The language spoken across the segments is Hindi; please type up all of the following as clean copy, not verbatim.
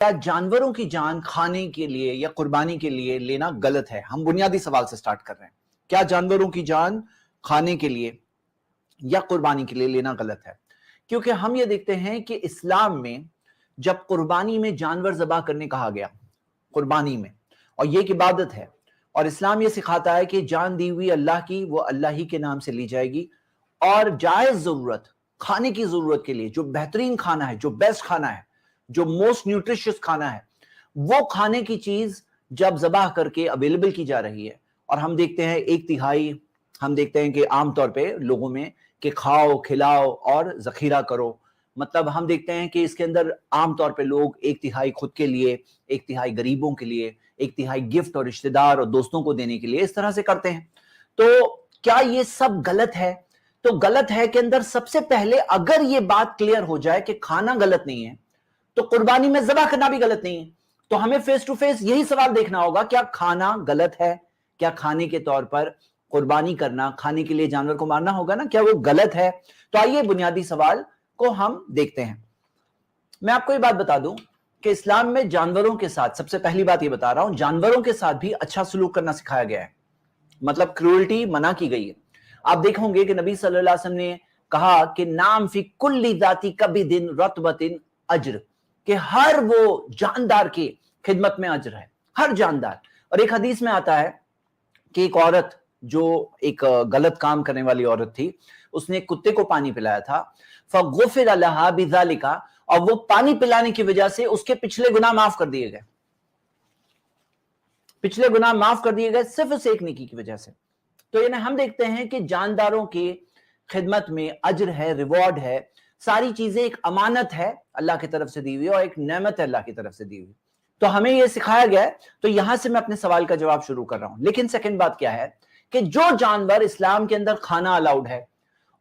क्या जानवरों की जान खाने के लिए या कुर्बानी के लिए लेना गलत है? हम बुनियादी सवाल से स्टार्ट कर रहे हैं। क्या जानवरों की जान खाने के लिए या कुर्बानी के लिए लेना गलत है? क्योंकि हम ये देखते हैं कि इस्लाम में जब कुर्बानी में जानवर ज़बह करने कहा गया, कुर्बानी में, और ये एक इबादत है, और इस्लाम ये सिखाता है कि जान दी हुई अल्लाह की, वो अल्लाह ही के नाम से ली जाएगी, और जायज जरूरत, खाने की जरूरत के लिए जो बेहतरीन खाना है, जो बेस्ट खाना है, जो मोस्ट न्यूट्रिशियस खाना है, वो खाने की चीज जब जबाह करके अवेलेबल की जा रही है, और हम देखते हैं एक तिहाई, हम देखते हैं कि आमतौर पे लोगों में कि खाओ खिलाओ और जखीरा करो, मतलब हम देखते हैं कि इसके अंदर आमतौर पे लोग एक तिहाई खुद के लिए, एक तिहाई गरीबों के लिए, एक तिहाई गिफ्ट और रिश्तेदार और दोस्तों को देने के लिए इस तरह से करते हैं। तो क्या ये सब गलत है? तो गलत है के अंदर सबसे पहले अगर ये बात क्लियर हो जाए कि खाना गलत नहीं है, तो कुर्बानी में ज़बह करना भी गलत नहीं है। तो हमें फेस टू फेस यही सवाल देखना होगा, क्या खाना गलत है? क्या खाने के तौर पर कुर्बानी करना, खाने के लिए जानवर को मारना होगा ना, क्या वो गलत है? तो आइए बुनियादी सवाल को हम देखते हैं। मैं आपको ये बात बता दूं कि इस्लाम में जानवरों के साथ, सबसे पहली बात ये बता रहा हूं, जानवरों के साथ भी अच्छा सलूक करना सिखाया गया है, मतलब क्रूरल्टी मना की गई है। आप देखोगे कि नबी सल्लल्लाहु अलैहि वसल्लम ने कहा कि नाम फी कुल्ली दाती कभी दिन रतबतिन अज्र, कि हर वो जानदार की खिदमत में अज्र है, हर जानदार। और एक हदीस में आता है कि एक औरत, जो एक गलत काम करने वाली औरत थी, उसने कुत्ते को पानी पिलाया था, फगुफिर लहा बिज़ालिका, और वो पानी पिलाने की वजह से उसके पिछले गुनाह माफ कर दिए गए, पिछले गुनाह माफ कर दिए गए सिर्फ उस एक नेकी की वजह से। तो यानी हम देखते हैं कि जानदारों की खिदमत में अज्र है, रिवॉर्ड है, सारी चीजें एक अमानत है अल्लाह की तरफ से दी हुई और एक नेमत है अल्लाह की तरफ से दी हुई। तो हमें यह सिखाया गया है। तो यहां से मैं अपने सवाल का जवाब शुरू कर रहा हूं। लेकिन सेकंड बात क्या है कि जो जानवर इस्लाम के अंदर खाना अलाउड है,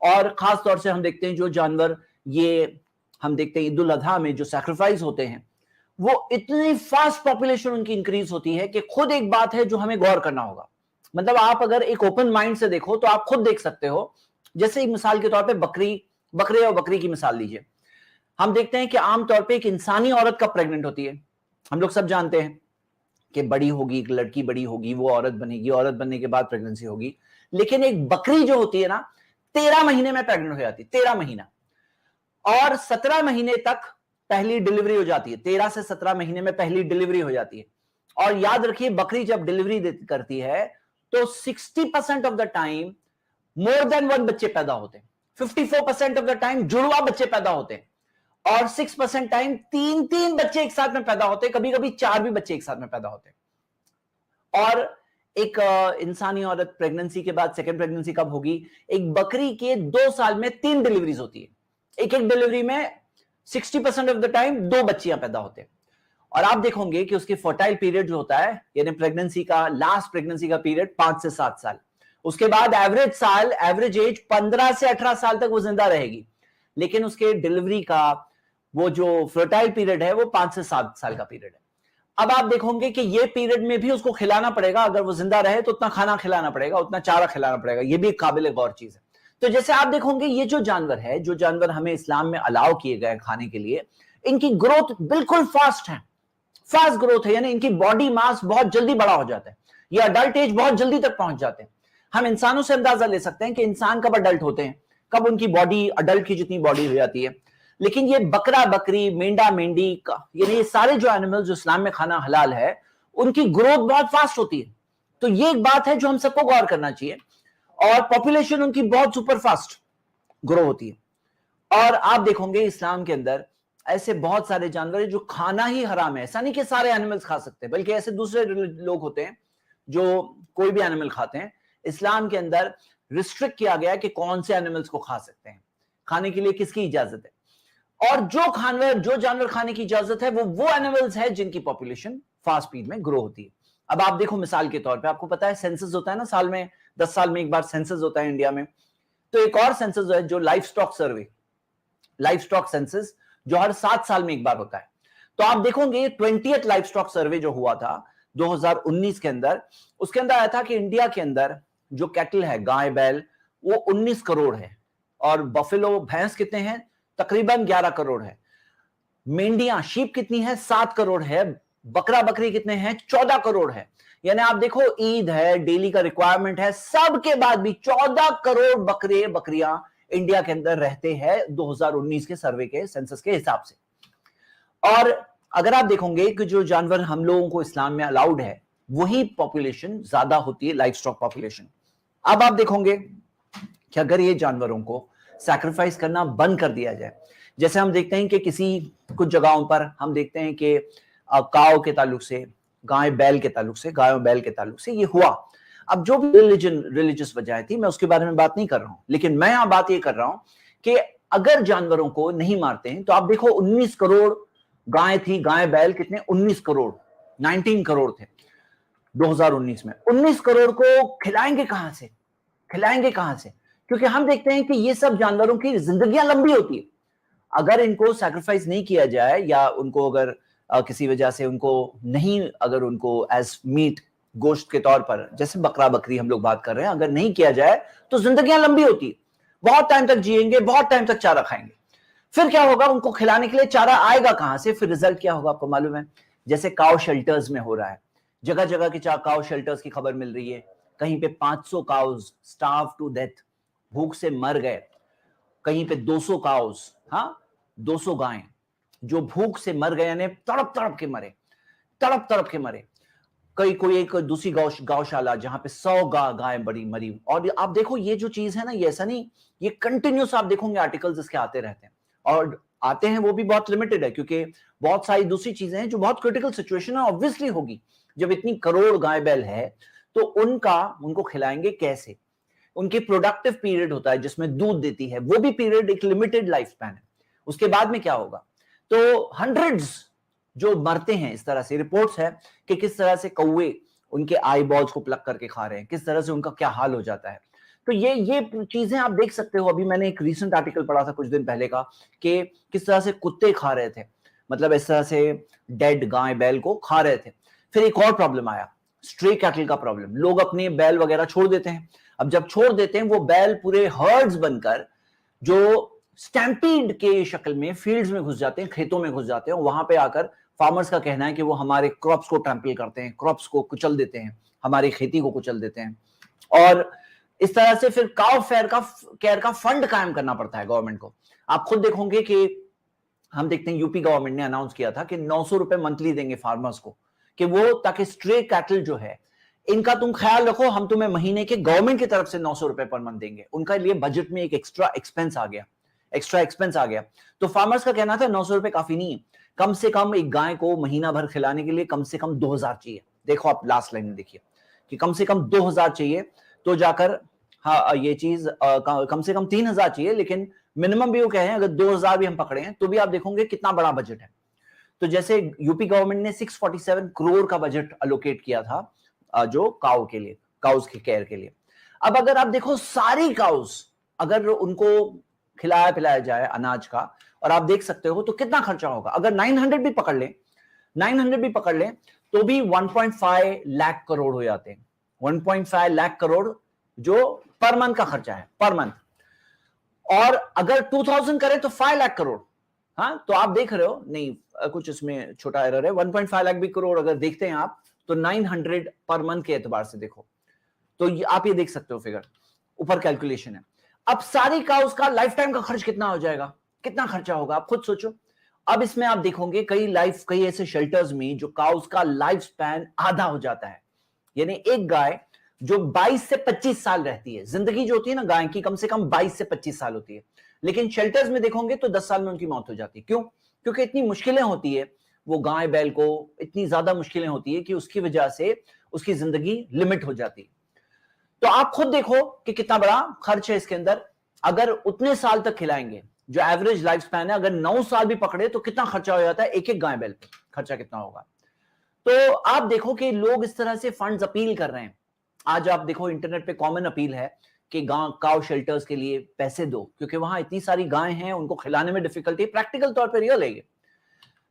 और खास तौर से हम देखते हैं जो जानवर, ये हम देखते हैं ईद उल अजहा में जो सैक्रिफाइस होते हैं, वो इतनी फास्ट पॉपुलेशन उनकी इंक्रीज होती है कि खुद एक बात है जो हमें गौर करना होगा। मतलब आप अगर एक ओपन माइंड से देखो तो आप खुद देख सकते हो। जैसे मिसाल के तौर पे बकरे और बकरी की मिसाल लीजिए। हम देखते हैं कि आमतौर पे एक इंसानी औरत कब प्रेग्नेंट होती है, हम लोग सब जानते हैं कि बड़ी होगी, एक लड़की बड़ी होगी, वो औरत बनेगी, औरत बनने के बाद प्रेगनेंसी होगी। लेकिन एक बकरी जो होती है ना, 13 महीने में प्रेग्नेंट हो जाती है, 13 महीना, और 17 महीने तक पहली डिलीवरी हो जाती है। 13 से 17 महीने में पहली डिलीवरी हो जाती है। और याद रखिए, बकरी जब डिलीवरी करती है तो 60% of the time more than one बच्चे पैदा होते हैं, 54% ऑफ द टाइम जुड़वा बच्चे पैदा होते हैं, और 6% टाइम तीन तीन बच्चे एक साथ में पैदा होते हैं, कभी कभी 4 भी बच्चे एक साथ में पैदा होते हैं। और एक इंसानी औरत प्रेगनेंसी के बाद सेकेंड प्रेगनेंसी कब होगी? एक बकरी के 2 साल में 3 डिलीवरीज होती है। एक एक डिलीवरी में 60% ऑफ द टाइम 2 बच्चियां पैदा होते हैं। और आप देखोगे कि उसकी फर्टाइल पीरियड जो होता है, यानी प्रेगनेंसी का लास्ट प्रेगनेंसी का पीरियड 5 से 7 साल, उसके बाद एवरेज एज 15 से 18 साल तक वो जिंदा रहेगी। लेकिन उसके डिलीवरी का वो जो फर्टाइल पीरियड है वो 5 से 7 साल का पीरियड है। अब आप देखोगे कि ये पीरियड में भी उसको खिलाना पड़ेगा, अगर वो जिंदा रहे तो उतना खाना खिलाना पड़ेगा, उतना चारा खिलाना पड़ेगा। ये भी एक काबिल गौर चीज है। तो जैसे आप देखोगे, ये जो जानवर है, जो जानवर हमें इस्लाम में अलाउ किए गए खाने के लिए, इनकी ग्रोथ बिल्कुल फास्ट है, फास्ट ग्रोथ है, यानी इनकी बॉडी मास बहुत जल्दी बड़ा हो जाता है, ये अडल्ट एज बहुत जल्दी तक पहुंच जाते हैं। हम इंसानों से अंदाजा ले सकते हैं कि इंसान कब अडल्ट होते हैं, कब उनकी बॉडी अडल्ट की जितनी बॉडी हो जाती है। लेकिन ये बकरा बकरी, मेंढा मेंढी, यानी ये सारे जो एनिमल्स जो इस्लाम में खाना हलाल है, उनकी ग्रोथ बहुत फास्ट होती है। तो ये एक बात है जो हम सबको गौर करना चाहिए। और पॉपुलेशन उनकी बहुत सुपर फास्ट ग्रो होती है। और आप देखोगे इस्लाम के अंदर ऐसे बहुत सारे जानवर हैं जो खाना ही हराम है। ऐसा नहीं कि सारे एनिमल्स खा सकते हैं, बल्कि ऐसे दूसरे लोग होते हैं जो कोई भी एनिमल खाते हैं। इस्लाम के अंदर रिस्ट्रिक्ट किया गया है कि कौन से एनिमल्स को खा सकते हैं, खाने के लिए किसकी इजाजत है। और जो जानवर खाने की इजाजत है वो एनिमल्स है जिनकी पॉपुलेशन फास्ट स्पीड में ग्रो होती है। अब आप देखो, मिसाल के तौर पे आपको पता है सेंसस होता है ना, साल में 10 साल में एक बार सेंसस होता है इंडिया में। तो एक और सेंसस है जो लाइफ स्टॉक सर्वे, लाइफ स्टॉक सेंसस, जो हर 7 साल में एक बार होता है। तो आप देखोगे 20th लाइफ स्टॉक सर्वे जो हुआ था 2019 के अंदर, उसके अंदर आया था कि इंडिया के अंदर जो कैटल है, गाय बैल, वो 19 करोड़ है, और बफेलो भैंस कितने हैं? तकरीबन 11 करोड़ है। मेंढियां शीप कितनी है? 7 करोड़ है। बकरा बकरी कितने हैं? 14 करोड़ है। यानी आप देखो, ईद है, डेली का रिक्वायरमेंट है, सबके बाद भी 14 करोड़ बकरे बकरियां इंडिया के अंदर रहते हैं 2019 के सर्वे के सेंसस के हिसाब से। और अगर आप देखोगे कि जो जानवर हम लोगों को इस्लाम में अलाउड है, वही पॉपुलेशन ज्यादा होती है, लाइफ स्टॉक पॉपुलेशन। अब आप देखोगे कि अगर ये जानवरों को सैक्रिफाइस करना बंद कर दिया जाए, जैसे हम देखते हैं कि किसी कुछ जगहों पर हम देखते हैं कि काव के ताल्लुक से, गाय बैल के ताल्लुक से, गायों बैल के ताल्लुक से ये हुआ। अब जो भी रिलीजियस वजह थी, मैं उसके बारे में बात नहीं कर रहा हूं, लेकिन मैं यहां बात ये कर रहा हूं कि अगर जानवरों को नहीं मारते हैं तो आप देखो 19 करोड़ गाय थी, गाय बैल कितने? 19 करोड़, 19 करोड़ थे 2019 में। 19 करोड़ को खिलाएंगे कहां से? खिलाएंगे कहां से? क्योंकि हम देखते हैं कि ये सब जानवरों की जिंदगियां लंबी होती है। अगर इनको सैक्रिफाइस नहीं किया जाए, या उनको अगर किसी वजह से उनको नहीं, अगर उनको एज मीट, गोश्त के तौर पर, जैसे बकरा बकरी हम लोग बात कर रहे हैं, अगर नहीं किया जाए तो जिंदगियां लंबी होती है, बहुत टाइम तक जिएंगे, बहुत टाइम तक चारा खाएंगे। फिर क्या होगा? उनको खिलाने के लिए चारा आएगा कहां से? फिर रिजल्ट क्या होगा आपको मालूम है? जैसे काउ शेल्टर्स में हो रहा है, जगह जगह की काउ शेल्टर्स की खबर मिल रही है। कहीं पे 500 काउज स्टार्व टू डेथ, भूख से मर गए। कहीं पे 200 काउज, हाँ 200 गायें जो भूख से मर गए, यानी तड़प तड़प के मरे, तड़प तड़प के मरे। कोई एक दूसरी गौशाला जहां पे 100 गाय बड़ी मरी। और आप देखो ये जो चीज है ना, ये ऐसा नहीं, ये कंटिन्यूस आप देखोगे आर्टिकल्स इसके आते रहते हैं, और आते हैं वो भी बहुत लिमिटेड है, क्योंकि बहुत सारी दूसरी चीजें हैं जो बहुत क्रिटिकल सिचुएशन है, ऑब्वियसली होगी। जब इतनी करोड़ गाय बैल है तो उनको खिलाएंगे कैसे? उनकी प्रोडक्टिव पीरियड होता है जिसमें दूध देती है, वो भी पीरियड एक लिमिटेड लाइफ स्पैन है। उसके बाद में क्या होगा? तो हंड्रेड्स जो मरते हैं इस तरह से। रिपोर्ट्स है कि किस तरह से कौवे उनके आई बॉल्स को प्लग करके खा रहे हैं, किस तरह से उनका क्या हाल हो जाता है। तो ये चीजें आप देख सकते हो। अभी मैंने एक रीसेंट आर्टिकल पढ़ा था कुछ दिन पहले का, कि किस तरह से कुत्ते खा रहे थे, मतलब इस तरह से डेड गाय बैल को खा रहे थे। फिर एक और प्रॉब्लम आया, स्ट्रे कैटल का प्रॉब्लम। लोग अपने बैल वगैरह छोड़ देते हैं। अब जब छोड़ देते हैं, वो बैल पूरे हर्ड्स बनकर जो स्टैम्पीड के शक्ल में फील्ड्स में घुस जाते हैं, खेतों में घुस जाते हैं। वहां पे आकर फार्मर्स का कहना है कि वो हमारे क्रॉप्स को ट्रैम्पल करते हैं, क्रॉप्स को कुचल देते हैं, हमारी खेती को कुचल देते हैं। और इस तरह से फिर काउ केयर का फंड कायम करना पड़ता है गवर्नमेंट को। आप खुद देखोगे कि हम देखते हैं यूपी गवर्नमेंट ने अनाउंस किया था कि 900 रुपए मंथली देंगे फार्मर्स को, कि वो ताकि स्ट्रे कैटल जो है इनका तुम ख्याल रखो, हम तुम्हें महीने के गवर्नमेंट की तरफ से 900 रुपए पर मंथ देंगे। उनका लिए बजट में एक एक्स्ट्रा एक्सपेंस आ गया। तो फार्मर्स का कहना था 900 रुपए काफी नहीं है, कम से कम एक गाय को महीना भर खिलाने के लिए कम से कम 2000 चाहिए। देखो आप लास्ट लाइन में देखिए कि कम से कम 2000 चाहिए, तो जाकर हाँ ये चीज कम से कम 3000 चाहिए, लेकिन मिनिमम भी वो कह रहे हैं अगर 2000 भी हम पकड़े हैं तो भी आप देखोगे कितना बड़ा बजट है। तो जैसे यूपी गवर्नमेंट ने 647 करोड़ का बजट अलोकेट किया था जो काउस की केयर के लिए। अब अगर आप देखो सारी काउस अगर उनको खिलाया पिलाया जाए अनाज का, और आप देख सकते हो तो कितना खर्चा होगा। अगर 900 भी पकड़ लें तो भी 1.5 लाख करोड़ हो जाते हैं। 1.5 लाख करोड़ जो पर मंथ का खर्चा है, पर मंथ। और अगर 2000 करें तो 5 लाख करोड़। हाँ, तो आप देख रहे हो, नहीं कुछ इसमें छोटा एरर है, 1.5 लाख भी करोड़ अगर देखते हैं आप तो 900 पर मंथ के एतबार से देखो तो आप ये देख सकते हो फिगर, ऊपर कैलकुलेशन है। अब सारी काउस का लाइफ टाइम का खर्च कितना हो जाएगा, कितना खर्चा होगा, आप खुद सोचो। अब इसमें आप देखोगे कई ऐसे शेल्टर्स में जो काउस का लाइफ स्पैन आधा हो जाता है। यानी एक गाय जो 22 से 25 साल रहती है, जिंदगी जो होती है ना गाय की कम से कम 22 से 25 साल होती है, लेकिन शेल्टर्स में देखोगे तो 10 साल में उनकी मौत हो जाती है। क्यों? क्योंकि इतनी मुश्किलें होती है, वो गाय बैल को इतनी ज्यादा मुश्किलें होती है कि उसकी वजह से उसकी जिंदगी लिमिट हो जाती है। तो आप खुद देखो कि कितना बड़ा खर्च है इसके अंदर। अगर उतने साल तक खिलाएंगे, जो एवरेज लाइफ स्पैन है, अगर 9 साल भी पकड़े तो कितना खर्चा हो जाता है एक एक गाय बैल पे, खर्चा कितना होगा। तो आप देखो कि लोग इस तरह से फंड्स अपील कर रहे हैं। आज आप देखो इंटरनेट पे कॉमन अपील है कि काउ शेल्टर्स के लिए पैसे दो, क्योंकि वहां इतनी सारी गायें हैं, उनको खिलाने में डिफिकल्टी, प्रैक्टिकल तौर पर रियल है ये।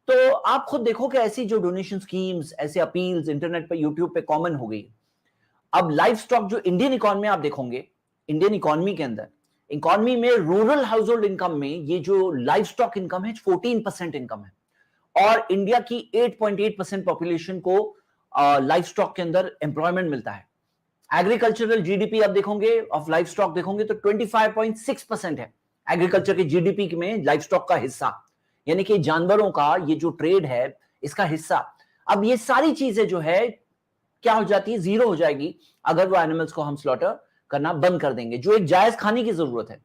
तो आप खुद देखो कि ऐसी जो डोनेशन स्कीम्स, ऐसे अपील्स इंटरनेट पे, यूट्यूब पे कॉमन हो गई। अब लाइफ स्टॉक जो इंडियन इकोनॉमी आप देखोगे, इंडियन इकोनॉमी के अंदर, इकोनॉमी में रूरल हाउस होल्ड इनकम में ये जो लाइफ स्टॉक इनकम है 14% इनकम है। और इंडिया की 8.8% पॉपुलेशन को लाइफ स्टॉक के अंदर एम्प्लॉयमेंट मिलता है। एग्रीकल्चरल जीडीपी आप देखोगे ऑफ लाइफ स्टॉक देखोगे तो 25.6% है एग्रीकल्चर के जीडीपी में लाइफ स्टॉक का हिस्सा, यानी कि जानवरों का ये जो ट्रेड है इसका हिस्सा। अब ये सारी चीजें जो है क्या हो जाती है, जीरो हो जाएगी अगर वो एनिमल्स को हम स्लॉटर करना बंद कर देंगे, जो एक जायज खाने की जरूरत है।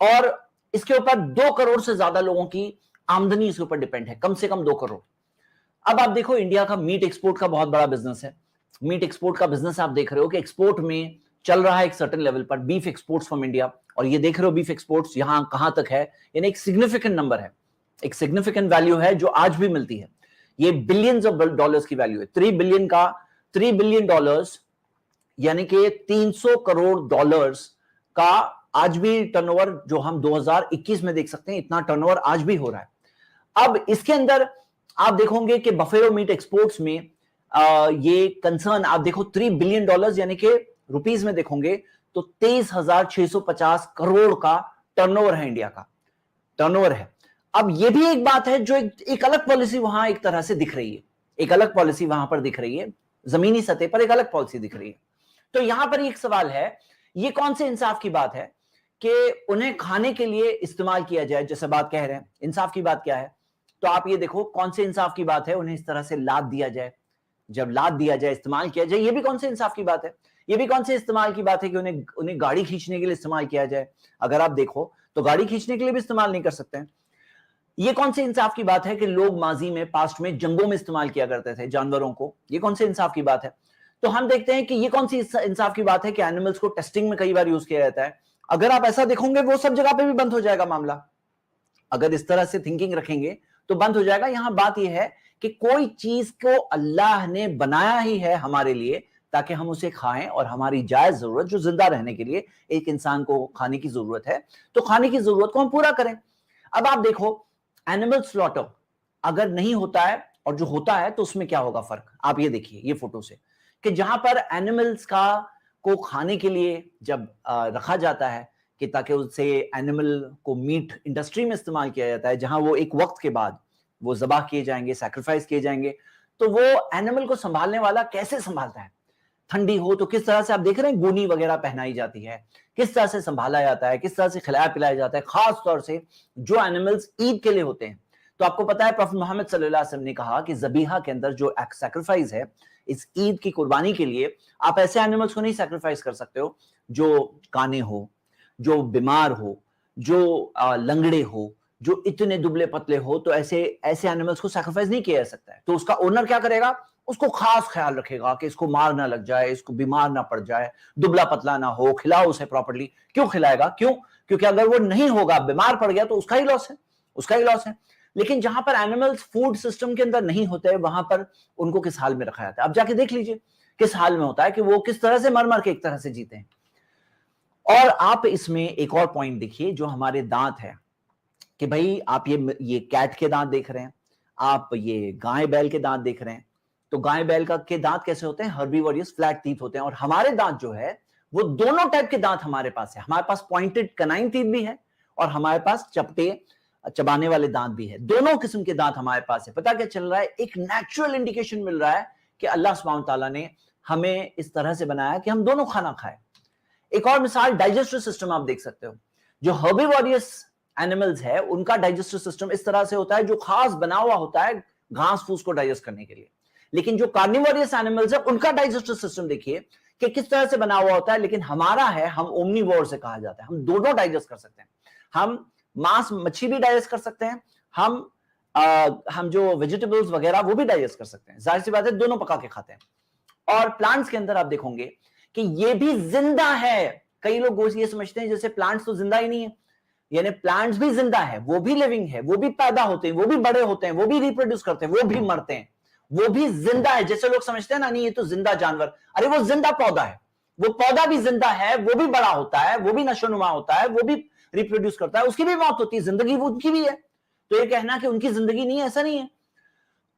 और इसके ऊपर 2 करोड़ से ज्यादा लोगों की आमदनी इसके ऊपर डिपेंड है, कम से कम 2 करोड़। अब आप देखो इंडिया का मीट एक्सपोर्ट का बहुत बड़ा बिजनेस है। मीट एक्सपोर्ट का बिजनेस आप देख रहे हो कि एक्सपोर्ट में चल रहा है एक सर्टेन लेवल पर, बीफ एक्सपोर्ट्स फ्रॉम इंडिया, और ये देख रहे हो बीफ एक्सपोर्ट्स यहां कहां तक है, यानी एक सिग्निफिकेंट नंबर है, एक सिग्निफिकेंट वैल्यू है जो आज भी मिलती है। ये बिलियंस ऑफ डॉलर्स की वैल्यू है, 3 बिलियन डॉलर्स यानी कि 300 करोड़ डॉलर्स का आज भी टर्नओवर जो हम 2021 में देख सकते हैं, इतना टर्नओवर आज भी हो रहा है। अब इसके अंदर आप देखोगे कि बफेलो मीट एक्सपोर्ट्स में ये कंसर्न आप देखो 3 बिलियन डॉलर्स यानी कि रुपीस में देखोगे तो 23,650 करोड़ का टर्नओवर है, इंडिया का टर्नओवर है। अब ये भी एक बात है जो एक अलग पॉलिसी वहां एक तरह से दिख रही है, एक अलग पॉलिसी वहां पर दिख रही है, जमीनी सतह पर एक अलग पॉलिसी दिख रही है। तो यहां पर एक सवाल है, ये कौन से इंसाफ की बात है कि उन्हें खाने के लिए इस्तेमाल किया जाए, जैसे बात कह रहे हैं इंसाफ की बात क्या है, तो आप ये देखो कौन से इंसाफ की बात है, उन्हें इस तरह से लाद दिया जाए, जब लाद दिया जाए इस्तेमाल किया जाए, ये भी कौन से इंसाफ की बात है, ये भी कौन से इस्तेमाल की बात है कि उन्हें गाड़ी खींचने के लिए इस्तेमाल किया जाए। अगर आप देखो तो गाड़ी खींचने के लिए भी इस्तेमाल नहीं कर सकते हैं। ये कौन से इंसाफ की बात है कि लोग माजी में पास्ट में जंगों में इस्तेमाल किया करते थे जानवरों को, ये कौन से इंसाफ की बात है। तो हम देखते हैं कि ये कौन सी इंसाफ की बात है कि एनिमल्स को टेस्टिंग में कई बार यूज किया जाता है। अगर आप ऐसा देखोगे वो सब जगह पे भी बंद हो जाएगा मामला, अगर इस तरह से थिंकिंग रखेंगे तो बंद हो जाएगा। यहां बात यह है कि कोई चीज को अल्लाह ने बनाया ही है हमारे लिए ताकि हम उसे खाएं, और हमारी जायज जरूरत जो जिंदा रहने के लिए एक इंसान को खाने की जरूरत है, तो खाने की जरूरत को हम पूरा करें। अब आप देखो एनिमल स्लॉटर अगर नहीं होता है और जो होता है तो उसमें क्या होगा फर्क, आप ये देखिए ये फोटो से कि जहां पर एनिमल्स का को खाने के लिए जब रखा जाता है कि ताकि उससे एनिमल को मीट इंडस्ट्री में इस्तेमाल किया जाता है, जहां वो एक वक्त के बाद वो ज़बाह किए जाएंगे, सैक्रिफाइस किए जाएंगे, तो वो एनिमल को संभालने वाला कैसे संभालता है। ठंडी हो तो किस तरह से आप देख रहे हैं गोनी वगैरह पहनाई जाती है, किस तरह से संभाला जाता है, किस तरह से खिलाया पिलाया जाता है, खास तौर से जो एनिमल्स ईद के लिए होते हैं। तो आपको पता है प्रॉफेट मोहम्मद सल्लल्लाहु अलैहि वसल्लम ने कहा कि ज़बीहा के अंदर जो सैक्रिफाइस है इस ईद की कुर्बानी के लिए, आप ऐसे एनिमल्स को नहीं सैक्रिफाइस कर सकते हो जो काने हो, जो बीमार हो, जो लंगड़े हो, जो इतने दुबले पतले हो, तो ऐसे एनिमल्स को सैक्रिफाइस नहीं किया जा सकता है। तो उसका ओनर क्या करेगा, उसको खास ख्याल रखेगा कि इसको मार ना लग जाए, इसको बीमार ना पड़ जाए, दुबला पतला ना हो, खिलाओ उसे प्रॉपर्ली। क्यों खिलाएगा, क्यों, क्योंकि अगर वो नहीं होगा, बीमार पड़ गया तो उसका ही लॉस है, उसका ही लॉस है। लेकिन जहां पर एनिमल्स फूड सिस्टम के अंदर नहीं होते, वहां पर उनको किस हाल में रखा जाता है। अब जाके देख लीजिए किस हाल में होता है कि वो किस तरह से मर मर के एक तरह से जीते हैं। और आप इसमें एक और पॉइंट देखिए जो हमारे दांत है कि भाई आप ये कैट के दांत देख रहे हैं, आप ये गाय बैल के दांत देख रहे हैं, तो गाय बैल के दांत कैसे होते हैं, हर्बीवोरियस फ्लैट टीथ होते हैं, और हमारे दांत जो है वो दोनों टाइप के दांत हमारे पास है। हमारे पास पॉइंटेड कनाइन टीथ भी है और हमारे पास चपटे चबाने वाले दांत भी है, दोनों किस्म के दांत हमारे पास है। पता क्या चल रहा है, एक नेचुरल इंडिकेशन मिल रहा है कि अल्लाह सुब्हानहू तआला ने हमें इस तरह से बनाया कि हम दोनों खाना खाएं। एक और मिसाल डाइजेस्टिव सिस्टम आप देख सकते हो, जो हर्बीवोरियस एनिमल्स है उनका डाइजेस्टिव सिस्टम इस तरह से होता है जो खास बना हुआ होता है घास फूस को डाइजेस्ट करने के लिए। लेकिन जो कार्निवोरियस एनिमल्स है उनका डाइजेस्टिव सिस्टम देखिए कि किस तरह से बना हुआ होता है। लेकिन हमारा है, हम ओमनीवोर से कहा जाता है, हम दोनों डाइजेस्ट कर सकते हैं। हम मांस मच्छी भी डाइजेस्ट कर सकते हैं, हम जो वेजिटेबल्स वगैरह वो भी डाइजेस्ट कर सकते हैं, जाहिर सी बात है दोनों पका के खाते हैं। और प्लांट्स के अंदर आप देखोगे कि ये भी जिंदा है। कई लोग ये समझते हैं जैसे प्लांट्स तो जिंदा ही नहीं है, यानी प्लांट्स भी जिंदा है, वो भी लिविंग है, वो भी पैदा होते हैं, वो भी बड़े होते हैं, वो भी रिप्रोड्यूस करते हैं, वो भी मरते हैं, वो भी जिंदा है। जैसे लोग समझते हैं ना, नहीं ये तो जिंदा जानवर, अरे वो जिंदा पौधा है, वो पौधा भी जिंदा है, वो भी बड़ा होता है, वो भी नशोनुमा होता है, वो भी रिप्रोड्यूस करता है, उसकी भी मौत होती है, जिंदगी वो उनकी भी है। तो ये कहना कि उनकी जिंदगी नहीं है, ऐसा नहीं है।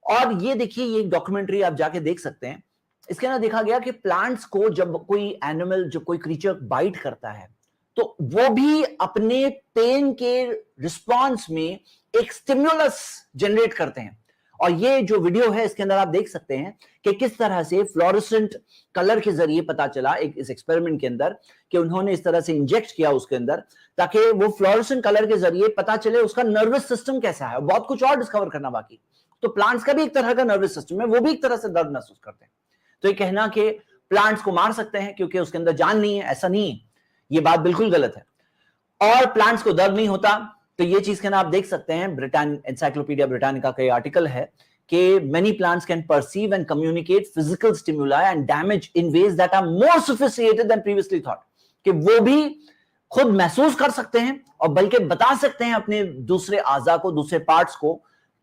और ये देखिए ये डॉक्यूमेंट्री आप जाके देख सकते हैं, इसके अंदर देखा गया कि प्लांट्स को जब कोई एनिमल, जब कोई क्रीचर बाइट करता है तो वो भी अपने पेन के रिस्पॉन्स में एक स्टिमुलस जनरेट करते हैं, और ये जो वीडियो है इसके अंदर आप देख सकते हैं कि किस तरह से फ्लोरोसेंट कलर के जरिए पता चला इस एक्सपेरिमेंट के अंदर कि उन्होंने इस तरह से इंजेक्ट किया उसके अंदर ताकि वो फ्लोरोसेंट कलर के जरिए पता चले उसका नर्वस सिस्टम कैसा है, और बहुत कुछ और डिस्कवर करना बाकी। तो प्लांट्स का भी एक तरह का नर्वस सिस्टम है, वो भी एक तरह से दर्द महसूस करते हैं। तो ये कहना कि प्लांट्स को मार सकते हैं क्योंकि उसके अंदर जान नहीं है, ऐसा नहीं है, ये बात बिल्कुल गलत है। और प्लांट्स को दर्द नहीं होता, तो ये चीज कहना आप देख सकते हैं, एनसाइक्लोपीडिया ब्रिटानिका का ये आर्टिकल है कि many plants can perceive and communicate physical stimuli and damage in ways that are more sophisticated than previously thought, कि वो भी खुद महसूस कर सकते हैं और बल्कि बता सकते हैं अपने दूसरे आजा को, दूसरे पार्ट्स को,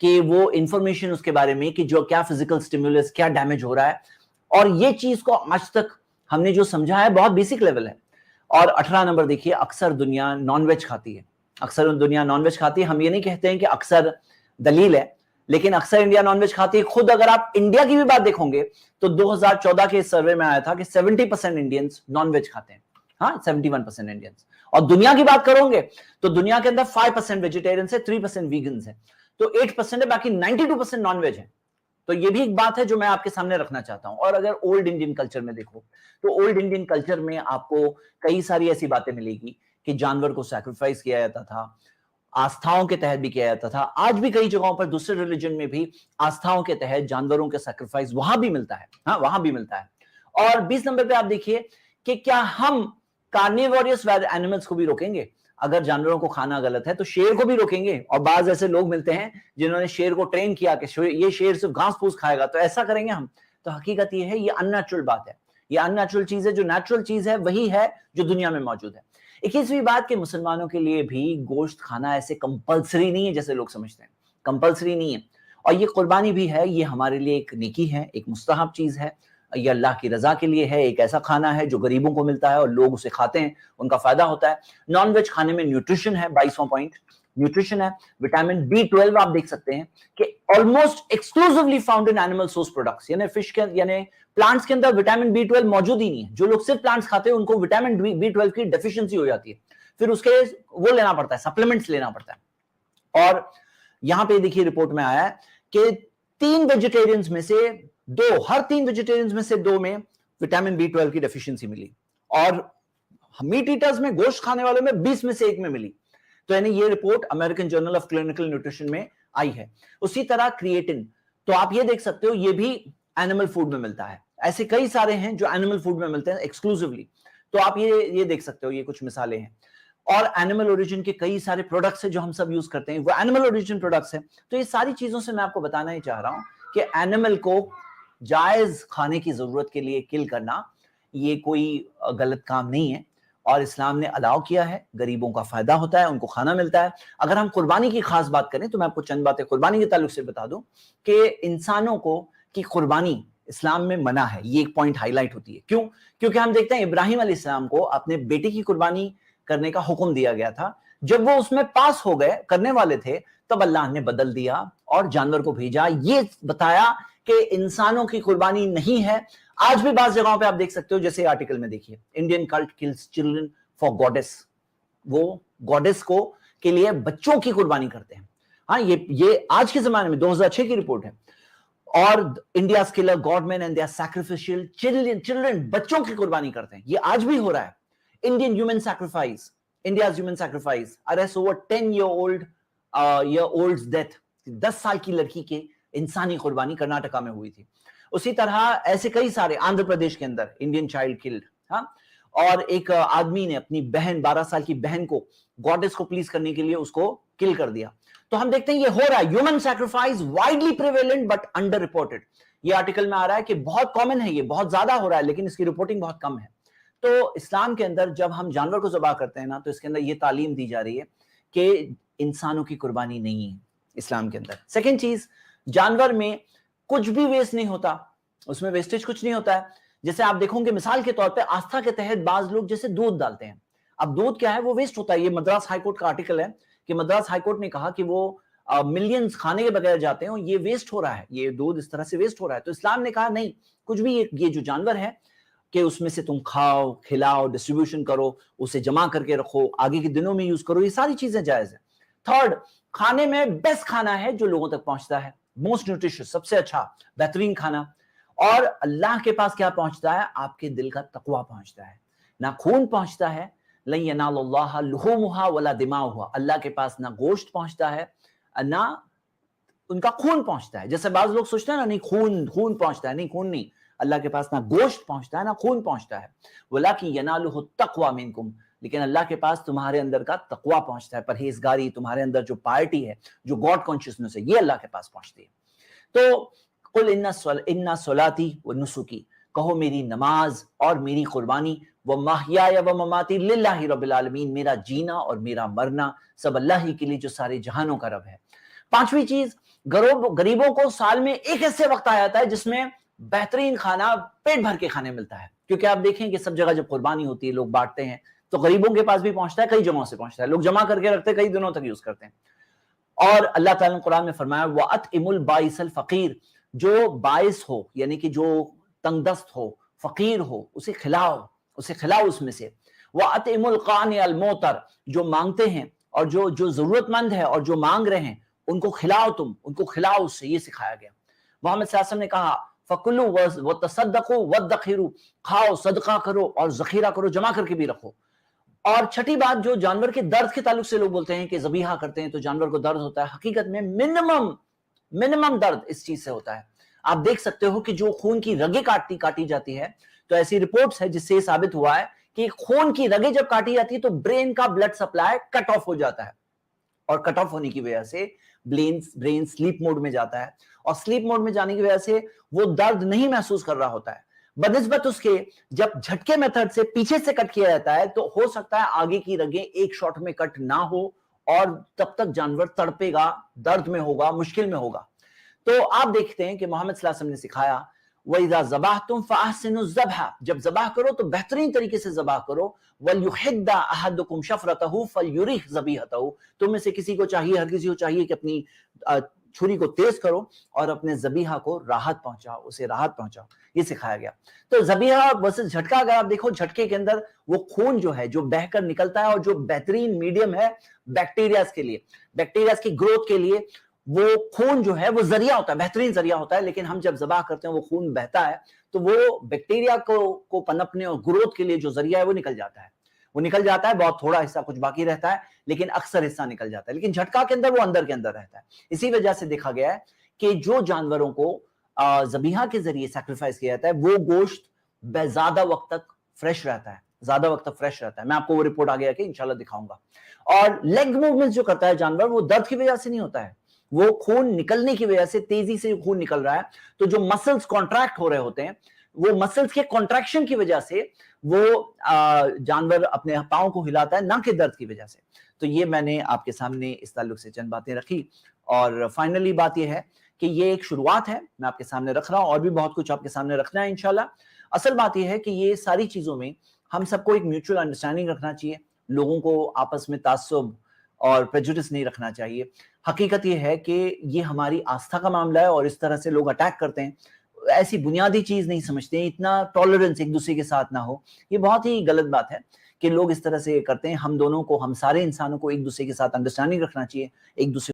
कि वो इंफॉर्मेशन उसके बारे में कि जो क्या फिजिकल स्टिमुलस, क्या डैमेज हो रहा है। और ये चीज को आज तक हमने जो समझा है बहुत बेसिक लेवल है। और 18 नंबर देखिए, अक्सर दुनिया नॉनवेज खाती है, अक्सर दुनिया नॉनवेज खाती है। हम ये नहीं कहते हैं कि अक्सर दलील है, लेकिन अक्सर इंडिया नॉनवेज खाती है। खुद अगर आप इंडिया की भी बात देखोगे तो 2014 के सर्वे में आया था कि 70% इंडियंस नॉनवेज खाते हैं, हाँ 71% इंडियंस। और दुनिया की बात करोगे तो दुनिया के अंदर 5% वेजिटेरियंस है, 3% वीगन्स है, तो 8% है, बाकी 92% नॉनवेज है। तो ये भी एक बात है जो मैं आपके सामने रखना चाहता हूं। और अगर ओल्ड इंडियन कल्चर में देखो तो ओल्ड इंडियन कल्चर में आपको कई सारी ऐसी बातें मिलेगी कि जानवर को सैक्रिफाइस किया जाता था, आस्थाओं के तहत भी किया जाता था। आज भी कई जगहों पर दूसरे रिलीजन में भी आस्थाओं के तहत जानवरों के सैक्रिफाइस वहां भी मिलता है, हाँ वहां भी मिलता है। और 20 नंबर पे आप देखिए कि क्या हम कार्निवोरियस एनिमल्स को भी रोकेंगे? अगर जानवरों को खाना गलत है तो शेर को भी रोकेंगे। और बाज ऐसे लोग मिलते हैं जिन्होंने शेर को ट्रेन किया कि ये शेर सिर्फ घास फूस खाएगा, तो ऐसा करेंगे हम? तो हकीकत ये है, ये अननेचुरल बात है, ये अननेचुरल चीज है। जो नेचुरल चीज है वही है जो दुनिया में मौजूद है। 21वीं बात कि मुसलमानों के लिए भी गोश्त खाना ऐसे कंपलसरी नहीं है जैसे लोग समझते हैं, कंपलसरी नहीं है। और ये कुर्बानी भी है, ये हमारे लिए एक नेकी है, एक मुस्तहब चीज है, ये अल्लाह की रजा के लिए है। एक ऐसा खाना है जो गरीबों को मिलता है और लोग उसे खाते हैं, उनका फायदा होता है। नॉनवेज खाने में न्यूट्रिशन है, 22वां पॉइंट न्यूट्रिशन है। विटामिन B12 आप देख सकते हैं कि almost exclusively found in animal source products, यानी फिश के यानी प्लांट्स के अंदर विटामिन B12 मौजूद ही नहीं है। जो लोग सिर्फ प्लांट्स खाते हैं उनको विटामिन B12 की डेफिशिएंसी हो जाती है, फिर उसके वो लेना पड़ता है, सप्लीमेंट्स लेना पड़ता है। और यहां पे देखिए रिपोर्ट में आया है कि 3 वेजिटेरियंस में से 2, हर 3 वेजिटेरियंस में से 2 में विटामिन B12 की डेफिशिएंसी मिली, और मीट ईटर्स में, गोश्त खाने वालों में 20 में से 1 में मिली। तो यानी ये report American journal of clinical nutrition में आई है। उसी तरह क्रिएटिन, तो आप ये देख सकते हो ये भी एनिमल फूड में मिलता है। ऐसे कई सारे हैं जो एनिमल फूड में मिलते हैं एक्सक्लूसिवली, तो आप ये देख सकते हो, ये कुछ मिसालें हैं। और एनिमल ओरिजिन के कई सारे प्रोडक्ट्स हैं जो हम सब यूज करते हैं, वो एनिमल ओरिजिन प्रोडक्ट्स हैं। तो ये सारी चीजों से मैं आपको बताना ही चाह रहा हूं कि एनिमल को जायज खाने की जरूरत के लिए किल करना ये कोई गलत काम नहीं है, और इस्लाम ने अलाउ किया है। गरीबों का फायदा होता है, उनको खाना मिलता है। अगर हम कुर्बानी की खास बात करें तो मैं आपको चंद बातें कुर्बानी के ताल्लुक से बता दूं कि इंसानों को की कुर्बानी इस्लाम में मना है। ये एक पॉइंट हाईलाइट होती है। क्यों? क्योंकि हम देखते हैं इब्राहिम अलैहिस्सलाम को अपने बेटे की कुर्बानी करने का हुक्म दिया गया था। जब वो उसमें पास हो गए, करने वाले थे, तब अल्लाह ने बदल दिया और जानवर को भेजा। ये बताया कि इंसानों की कुर्बानी नहीं है। आज भी बाज़ जगहों पे आप देख सकते हो, जैसे आर्टिकल में देखिए, Indian cult kills children for goddess, वो गॉडेस को के लिए बच्चों की कुर्बानी करते हैं। हाँ, ये आज के जमाने में 2006 की रिपोर्ट है। और India killer godman and they are sacrificial children, बच्चों की कुर्बानी करते हैं। ये आज भी हो रहा है। Indian human sacrifice, India's human sacrifice arrest over 10 year old's death, 10 साल की लड़की के इंसानी कुर्बानी कर्नाटका में हुई थी। उसी तरह ऐसे कई सारे, आंध्र प्रदेश के अंदर इंडियन चाइल्ड किल्ड, हाँ। और एक आदमी ने अपनी बहन, 12 साल की बहन को गॉडेस को प्लीज करने के लिए उसको किल कर दिया। तो हम देखते हैं ये हो रहा है। Human sacrifice widely prevalent but under reported. ये आर्टिकल में आ रहा है कि बहुत कॉमन है, ये बहुत ज्यादा हो रहा है, लेकिन इसकी रिपोर्टिंग बहुत कम है। तो इस्लाम के अंदर जब हम जानवर को ज़बह करते हैं ना, तो इसके अंदर ये तालीम दी जा रही है कि इंसानों की कुर्बानी नहीं है इस्लाम के अंदर। सेकंड चीज, जानवर में कुछ भी वेस्ट नहीं होता, उसमें वेस्टेज कुछ नहीं होता है। जैसे आप देखोगे मिसाल के तौर पे आस्था के तहत बाज लोग जैसे दूध डालते हैं। अब दूध क्या है, वो वेस्ट होता है। ये मद्रास हाईकोर्ट का आर्टिकल है कि मद्रास हाईकोर्ट ने कहा कि वो मिलियंस खाने के बगैर जाते हैं और ये वेस्ट हो रहा है, ये दूध इस तरह से वेस्ट हो रहा है। तो इस्लाम ने कहा नहीं, कुछ भी ये जो जानवर है कि उसमें से तुम खाओ, खिलाओ, डिस्ट्रीब्यूशन करो, उसे जमा करके रखो, आगे के दिनों में यूज करो, ये सारी चीजें जायज है। थर्ड, खाने में बेस्ट खाना है जो लोगों तक पहुंचता है, मोस्ट न्यूट्रिशियस, सबसे अच्छा बेहतरीन खाना। और अल्लाह के पास क्या पहुंचता है? आपके दिल का तकवा पहुंचता है, ना खून पहुंचता है। लन यनालुल्लाह लुहुमुहा वला दिमाउहा, अल्लाह के पास ना गोश्त पहुंचता है ना उनका खून पहुंचता है। जैसे बाज लोग सोचते हैं ना, नहीं खून खून पहुंचता है, नहीं खून नहीं, अल्लाह के पास ना गोश्त पहुंचता है ना खून पहुंचता है। वलाकिन यनालुहु तक़वा मिनकुम, लेकिन अल्लाह के पास तुम्हारे अंदर का तकवा पहुंचता है, परहेजगारी, तुम्हारे अंदर जो पार्टी है, जो गॉड कॉन्शियसनेस है, ये अल्लाह के पास पहुंचती है। तो कुल इन्ना सलाती व नुसुकी, कहो मेरी नमाज और मेरी कुर्बानी, व महयाया व ममाती लिल्लाहि रब्बिल आलमीन, मेरा जीना और मेरा मरना सब अल्लाह ही के लिए जो सारे जहानों का रब है। पांचवी चीज, गरीबों को साल में एक ऐसे वक्त आ जाता है जिसमें बेहतरीन खाना पेट भर के खाने मिलता है। क्योंकि आप देखें कि सब जगह जब कुर्बानी होती है, लोग बांटते हैं, तो गरीबों के पास भी पहुंचता है, कई जगहों से पहुंचता है, लोग जमा करके रखते हैं, कई दिनों तक यूज करते हैं। और अल्लाह ताला ने कुरान में फरमाया वअतइमुल बाइसल फकीर, जो बाइस हो यानी कि जो तंगदस्त हो, फकीर हो, उसे खिलाओ उसमें से। वअतइमुल कानि अल मोतर, जो मांगते हैं और जो जो जरूरतमंद है और जो मांग रहे हैं उनको खिलाओ, तुम उनको खिलाओ, उससे ये सिखाया गया। मोहम्मद सल्लल्लाहु अलैहि वसल्लम ने कहा फकुलु व तसद्दकु वद्दखिरु, खाओ, सदका करो और जखीरा करो, जमा करके भी रखो। और छठी बात, जो जानवर के दर्द के ताल्लुक से लोग बोलते हैं कि ज़बीहा करते हैं तो जानवर को दर्द होता है, हकीकत में मिनिमम दर्द इस चीज से होता है। आप देख सकते हो कि जो खून की रगें काटी जाती है, तो ऐसी रिपोर्ट्स है जिससे ये साबित हुआ है कि खून की रगें जब काटी जाती है तो ब्रेन का ब्लड सप्लाई कट ऑफ हो जाता है, और कट ऑफ होने की वजह से ब्रेन स्लीप मोड में जाता है, और स्लीप मोड में जाने की वजह से वो दर्द नहीं महसूस कर रहा होता है। बनिस्बत उसके जब झटके मेथड से पीछे से कट किया जाता है तो हो सकता है आगे की रगें एक शॉट में कट ना हो, और तब तक जानवर तड़पेगा, दर्द में होगा, मुश्किल में होगा। तो आप देखते हैं कि मोहम्मद सल्लल्लाहु अलैहि वसल्लम ने सिखाया वइज़ा ज़बहतुम फ़अहसिनु ज़बह, जब ज़बह करो तो बेहतरीन तरीके से ज़बह करो। वलयुहिद्दा अहदुकुम शफ़रतहु फलयुरिह ज़बीहतहु, तुम में से किसी को चाहिए, हर किसी को चाहिए कि अपनी छुरी को तेज करो और अपने ज़बीहा को राहत पहुंचाओ, उसे राहत पहुंचाओ, ये सिखाया गया। तो ज़बीहा वर्सेस झटका, अगर आप देखो झटके के अंदर वो खून जो है जो बहकर निकलता है और जो बेहतरीन मीडियम है बैक्टीरियाज के लिए, बैक्टीरियाज की ग्रोथ के लिए, वो खून जो है वो जरिया होता है, बेहतरीन जरिया होता है। लेकिन हम जब ज़बाह करते हैं वो खून बहता है तो वो बैक्टीरिया को पनपने और ग्रोथ के लिए जो जरिया है वो निकल जाता है, बहुत थोड़ा हिस्सा कुछ बाकी रहता है, लेकिन अक्सर हिस्सा निकल जाता है। लेकिन झटका के अंदर वो अंदर के अंदर रहता है। इसी वजह से देखा गया है कि जो जानवरों को ज़बीहा के जरिए सैक्रिफाइस किया जाता है वो गोश्त ज्यादा वक्त तक फ्रेश रहता है, मैं आपको वो रिपोर्ट आगे आके इंशाल्लाह दिखाऊंगा। और लेग मूवमेंट जो करता है जानवर, वो दर्द की वजह से नहीं होता है, वो खून निकलने की वजह से, तेजी से खून निकल रहा है, तो जो मसल्स कॉन्ट्रैक्ट हो रहे होते हैं, वो मसल्स के कॉन्ट्रैक्शन की वजह से वो जानवर अपने पांव को हिलाता है, ना कि दर्द की वजह से। तो ये मैंने आपके सामने इस ताल्लुक से चंद बातें रखी। और फाइनली बात ये है कि ये एक शुरुआत है, मैं आपके सामने रख रहा हूं, और भी बहुत कुछ आपके सामने रखना है इंशाल्लाह। असल बात यह है कि ये सारी चीजों में हम सबको एक म्यूचुअल अंडरस्टैंडिंग रखना चाहिए, लोगों को आपस में तासुब और प्रेजुडिस नहीं रखना चाहिए। हकीकत यह है कि ये हमारी आस्था का मामला है और इस तरह से लोग अटैक करते हैं, ऐसी बुनियादी चीज नहीं समझते हैं, इतना टॉलरेंस एक दूसरे के साथ ना हो, ये बहुत ही गलत बात है कि लोग इस तरह से करते हैं। हम दोनों को, हम सारे इंसानों को एक दूसरे के साथ अंडरस्टैंडिंग रखना चाहिए, एक दूसरे